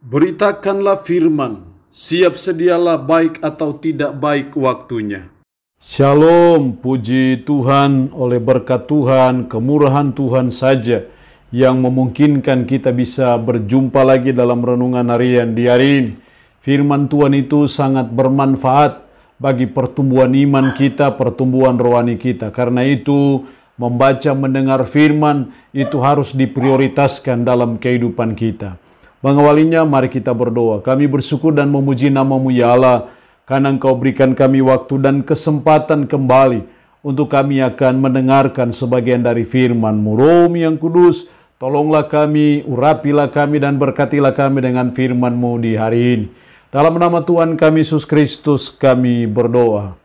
Beritakanlah firman, siap sedialah baik atau tidak baik waktunya. Shalom, puji Tuhan, oleh berkat Tuhan, kemurahan Tuhan saja yang memungkinkan kita bisa berjumpa lagi dalam renungan harian di hari ini. Firman Tuhan itu sangat bermanfaat bagi pertumbuhan iman kita, pertumbuhan rohani kita. Karena itu, membaca, mendengar firman itu harus diprioritaskan dalam kehidupan kita. Mengawalinya, mari kita berdoa. Kami bersyukur dan memuji nama-Mu ya Allah, karena Engkau berikan kami waktu dan kesempatan kembali untuk kami akan mendengarkan sebagian dari firman-Mu. Roh yang kudus, tolonglah kami, urapilah kami dan berkatilah kami dengan firman-Mu di hari ini. Dalam nama Tuhan kami Yesus Kristus kami berdoa.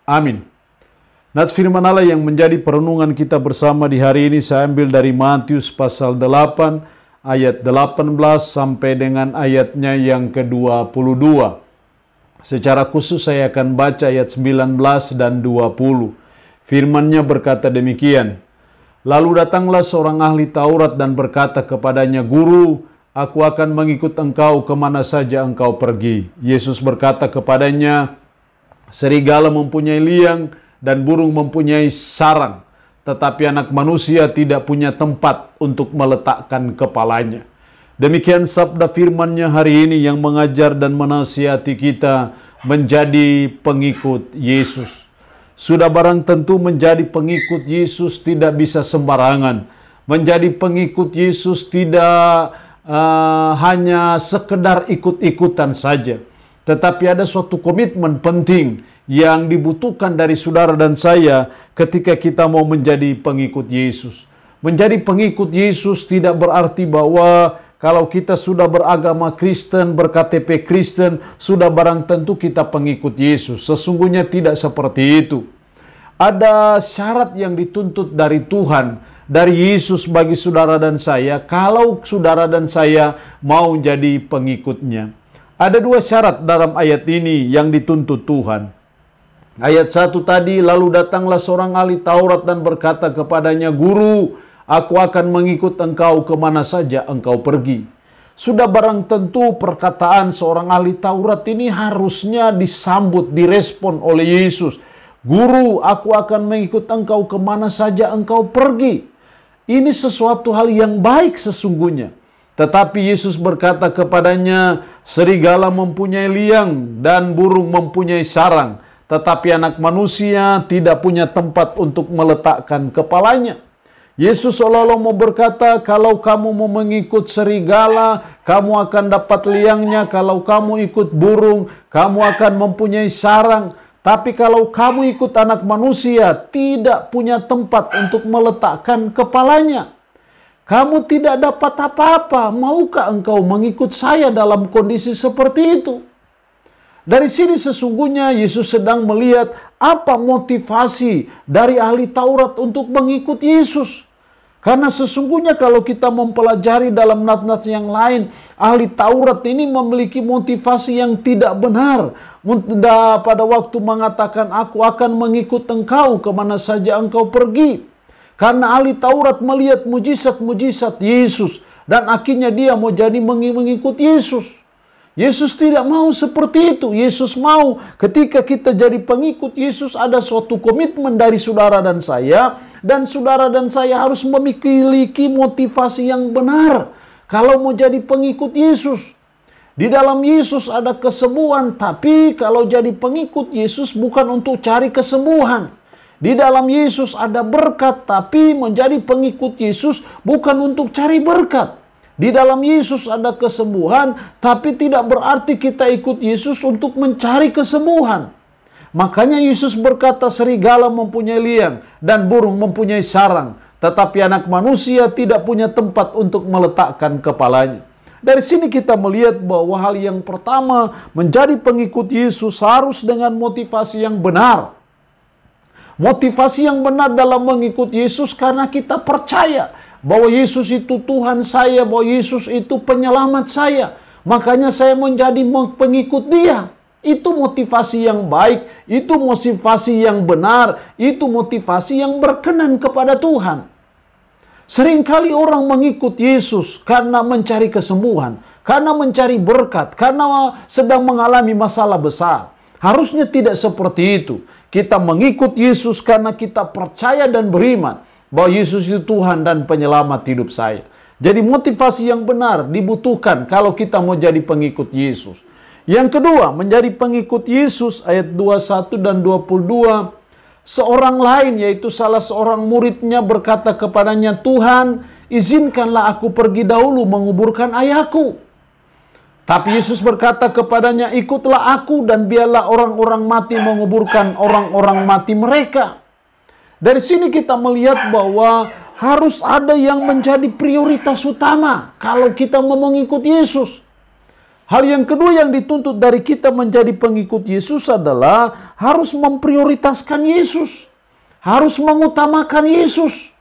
Amin. Nats firman Allah yang menjadi perenungan kita bersama di hari ini saya ambil dari Matius pasal 8 ayat 18 sampai dengan ayatnya yang ke-22. Secara khusus saya akan baca ayat 19 dan 20. Firman-Nya berkata demikian. Lalu datanglah seorang ahli Taurat dan berkata kepadanya, "Guru, aku akan mengikut engkau kemana saja engkau pergi." Yesus berkata kepadanya, "Serigala mempunyai liang dan burung mempunyai sarang, tetapi anak manusia tidak punya tempat untuk meletakkan kepalanya." Demikian sabda firman-Nya hari ini yang mengajar dan menasihati kita menjadi pengikut Yesus. Sudah barang tentu menjadi pengikut Yesus tidak bisa sembarangan. Menjadi pengikut Yesus tidak hanya sekedar ikut-ikutan saja. Tetapi ada suatu komitmen penting yang dibutuhkan dari saudara dan saya ketika kita mau menjadi pengikut Yesus. Menjadi pengikut Yesus tidak berarti bahwa kalau kita sudah beragama Kristen, berKTP Kristen, sudah barang tentu kita pengikut Yesus. Sesungguhnya tidak seperti itu. Ada syarat yang dituntut dari Tuhan, dari Yesus bagi saudara dan saya, kalau saudara dan saya mau jadi pengikutnya. Ada dua syarat dalam ayat ini yang dituntut Tuhan. Ayat 1 tadi, lalu datanglah seorang ahli Taurat dan berkata kepadanya, "Guru, aku akan mengikut engkau kemana saja engkau pergi." Sudah barang tentu perkataan seorang ahli Taurat ini harusnya disambut, direspon oleh Yesus. "Guru, aku akan mengikut engkau kemana saja engkau pergi." Ini sesuatu hal yang baik sesungguhnya. Tetapi Yesus berkata kepadanya, "Serigala mempunyai liang dan burung mempunyai sarang, tetapi anak manusia tidak punya tempat untuk meletakkan kepalanya." Yesus seolah-olah mau berkata, kalau kamu mau mengikut serigala, kamu akan dapat liangnya. Kalau kamu ikut burung, kamu akan mempunyai sarang. Tapi kalau kamu ikut anak manusia, tidak punya tempat untuk meletakkan kepalanya. Kamu tidak dapat apa-apa. Maukah engkau mengikut saya dalam kondisi seperti itu? Dari sini sesungguhnya Yesus sedang melihat apa motivasi dari ahli Taurat untuk mengikut Yesus. Karena sesungguhnya kalau kita mempelajari dalam nats-nats yang lain, ahli Taurat ini memiliki motivasi yang tidak benar. Pada waktu mengatakan, "Aku akan mengikut engkau kemana saja engkau pergi." Karena ahli Taurat melihat mujizat-mujizat Yesus. Dan akhirnya dia mau jadi mengikut Yesus. Yesus tidak mau seperti itu. Yesus mau ketika kita jadi pengikut Yesus ada suatu komitmen dari saudara dan saya. Dan saudara dan saya harus memiliki motivasi yang benar. Kalau mau jadi pengikut Yesus. Di dalam Yesus ada kesembuhan. Tapi kalau jadi pengikut Yesus bukan untuk cari kesembuhan. Di dalam Yesus ada berkat. Tapi menjadi pengikut Yesus bukan untuk cari berkat. Di dalam Yesus ada kesembuhan, tapi tidak berarti kita ikut Yesus untuk mencari kesembuhan. Makanya Yesus berkata, serigala mempunyai liang dan burung mempunyai sarang, tetapi anak manusia tidak punya tempat untuk meletakkan kepalanya. Dari sini kita melihat bahwa hal yang pertama, menjadi pengikut Yesus harus dengan motivasi yang benar. Motivasi yang benar dalam mengikut Yesus karena kita percaya bahwa Yesus itu Tuhan saya, bahwa Yesus itu penyelamat saya. Makanya saya menjadi pengikut Dia. Itu motivasi yang baik, itu motivasi yang benar, itu motivasi yang berkenan kepada Tuhan. Seringkali orang mengikut Yesus karena mencari kesembuhan. karena mencari berkat, karena sedang mengalami masalah besar. Harusnya tidak seperti itu. Kita mengikut Yesus karena kita percaya dan beriman bahwa Yesus itu Tuhan dan penyelamat hidup saya. Jadi motivasi yang benar dibutuhkan kalau kita mau jadi pengikut Yesus. Yang kedua, menjadi pengikut Yesus ayat 21 dan 22. Seorang lain, yaitu salah seorang muridnya, berkata kepadanya, "Tuhan, izinkanlah aku pergi dahulu menguburkan ayahku." Tapi Yesus berkata kepadanya, "Ikutlah aku dan biarlah orang-orang mati menguburkan orang-orang mati mereka." Dari sini kita melihat bahwa harus ada yang menjadi prioritas utama kalau kita mau mengikut Yesus. Hal yang kedua yang dituntut dari kita menjadi pengikut Yesus adalah harus memprioritaskan Yesus. Harus mengutamakan Yesus.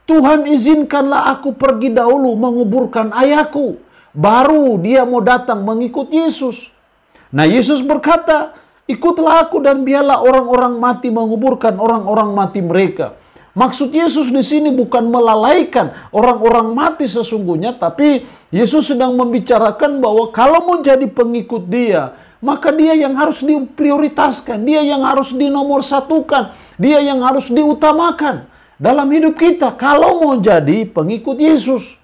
Tuhan, izinkanlah aku pergi dahulu menguburkan ayahku. Baru dia mau datang mengikut Yesus. Nah, Yesus berkata, "Ikutlah aku dan biarlah orang-orang mati menguburkan orang-orang mati mereka." Maksud Yesus di sini bukan melalaikan orang-orang mati sesungguhnya, tapi Yesus sedang membicarakan bahwa kalau mau jadi pengikut dia, maka dia yang harus diprioritaskan, dia yang harus dinomorsatukan, dia yang harus diutamakan dalam hidup kita kalau mau jadi pengikut Yesus.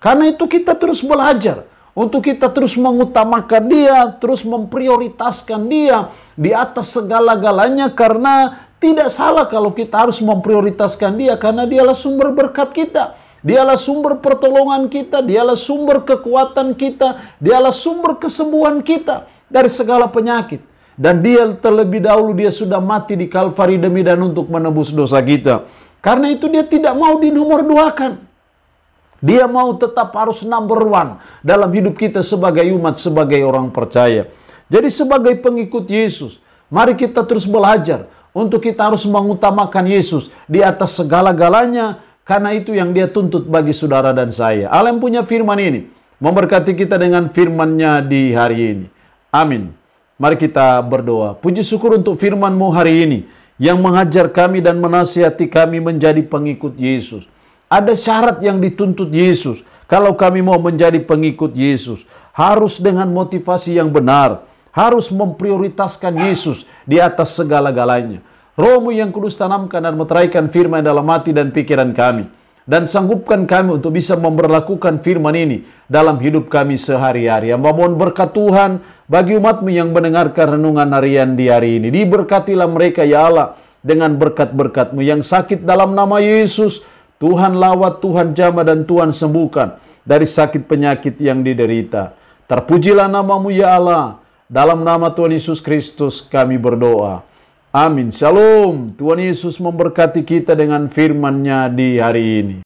Karena itu kita terus belajar untuk kita terus mengutamakan dia, terus memprioritaskan dia di atas segala-galanya, karena tidak salah kalau kita harus memprioritaskan dia, karena dialah sumber berkat kita, dialah sumber pertolongan kita, dialah sumber kekuatan kita, dialah sumber kesembuhan kita dari segala penyakit. Dan dia terlebih dahulu dia sudah mati di Kalvari demi dan untuk menebus dosa kita. Karena itu dia tidak mau dinomorduakan. Dia mau tetap harus number one dalam hidup kita sebagai umat, sebagai orang percaya. Jadi sebagai pengikut Yesus, mari kita terus belajar untuk kita harus mengutamakan Yesus di atas segala-galanya, karena itu yang dia tuntut bagi saudara dan saya. Allah yang punya firman ini memberkati kita dengan firman-Nya di hari ini. Amin. Mari kita berdoa. Puji syukur untuk firman-Mu hari ini yang mengajar kami dan menasihati kami menjadi pengikut Yesus. Ada syarat yang dituntut Yesus. Kalau kami mau menjadi pengikut Yesus, harus dengan motivasi yang benar. Harus memprioritaskan Yesus di atas segala-galanya. Roh-Mu yang kudus tanamkan dan meteraikan firman dalam hati dan pikiran kami. Dan sanggupkan kami untuk bisa memberlakukan firman ini dalam hidup kami sehari-hari. Hamba mohon berkat Tuhan bagi umat-Mu yang mendengarkan renungan harian di hari ini. Diberkatilah mereka ya Allah dengan berkat-berkat-Mu. Yang sakit dalam nama Yesus, Tuhan lawat, Tuhan jamah, dan Tuhan sembuhkan dari sakit penyakit yang diderita. Terpujilah nama-Mu ya Allah. Dalam nama Tuhan Yesus Kristus kami berdoa. Amin. Shalom. Tuhan Yesus memberkati kita dengan firman-Nya di hari ini.